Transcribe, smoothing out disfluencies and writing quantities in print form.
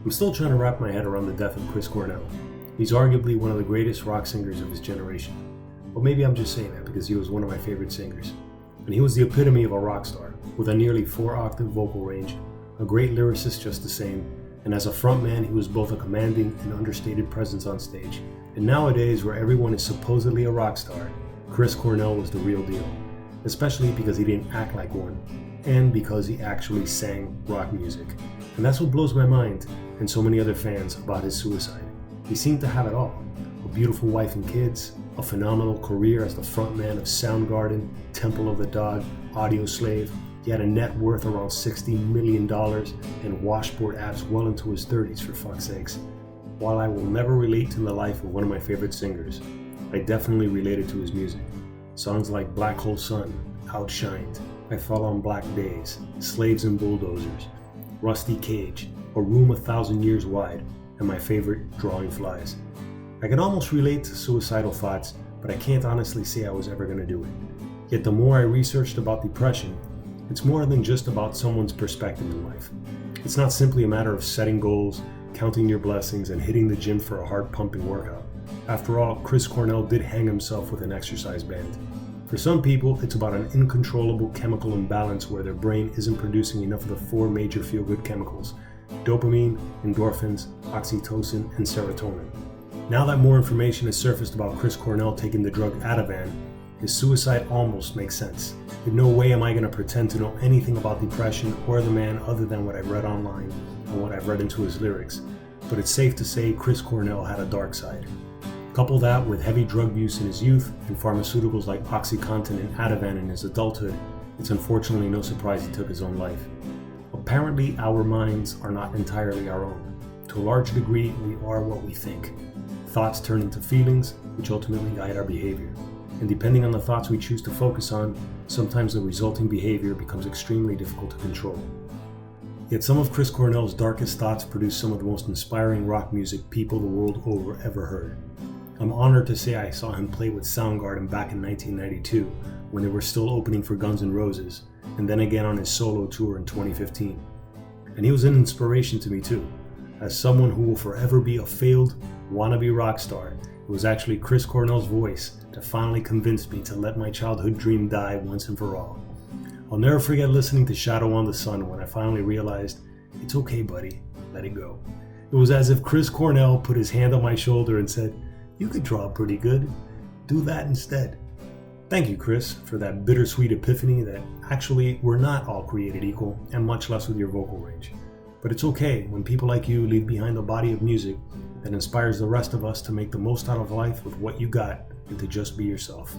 I'm still trying to wrap my head around the death of Chris Cornell. He's arguably one of the greatest rock singers of his generation. But maybe I'm just saying that because he was one of my favorite singers. And he was the epitome of a rock star, with a nearly 4-octave vocal range, a great lyricist just the same, and as a frontman he was both a commanding and understated presence on stage. And nowadays, where everyone is supposedly a rock star, Chris Cornell was the real deal. Especially because he didn't act like one, and because he actually sang rock music. And that's what blows my mind, and so many other fans, about his suicide. He seemed to have it all. A beautiful wife and kids, a phenomenal career as the frontman of Soundgarden, Temple of the Dog, Audioslave. He had a net worth around $60 million and washboard abs well into his 30s, for fuck's sakes. While I will never relate to the life of one of my favorite singers, I definitely related to his music. Songs like Black Hole Sun, Outshined, I Fell on Black Days, Slaves and Bulldozers, Rusty Cage, A Room 1,000 Years Wide, and my favorite, Drawing Flies. I can almost relate to suicidal thoughts, but I can't honestly say I was ever going to do it. Yet the more I researched about depression, it's more than just about someone's perspective in life. It's not simply a matter of setting goals, counting your blessings, and hitting the gym for a heart-pumping workout. After all, Chris Cornell did hang himself with an exercise band. For some people, it's about an uncontrollable chemical imbalance where their brain isn't producing enough of the 4 major feel-good chemicals: dopamine, endorphins, oxytocin, and serotonin. Now that more information has surfaced about Chris Cornell taking the drug Ativan, his suicide almost makes sense. In no way am I going to pretend to know anything about depression or the man other than what I've read online and what I've read into his lyrics, but it's safe to say Chris Cornell had a dark side. Couple that with heavy drug use in his youth and pharmaceuticals like OxyContin and Ativan in his adulthood, it's unfortunately no surprise he took his own life. Apparently, our minds are not entirely our own. To a large degree, we are what we think. Thoughts turn into feelings, which ultimately guide our behavior. And depending on the thoughts we choose to focus on, sometimes the resulting behavior becomes extremely difficult to control. Yet some of Chris Cornell's darkest thoughts produce some of the most inspiring rock music people the world over ever heard. I'm honored to say I saw him play with Soundgarden back in 1992, when they were still opening for Guns N' Roses, and then again on his solo tour in 2015. And he was an inspiration to me too. As someone who will forever be a failed, wannabe rock star, it was actually Chris Cornell's voice that finally convinced me to let my childhood dream die once and for all. I'll never forget listening to Shadow on the Sun when I finally realized, it's okay buddy, let it go. It was as if Chris Cornell put his hand on my shoulder and said, you could draw pretty good, do that instead. Thank you, Chris, for that bittersweet epiphany that actually we're not all created equal, and much less with your vocal range. But it's okay when people like you leave behind a body of music that inspires the rest of us to make the most out of life with what you got and to just be yourself.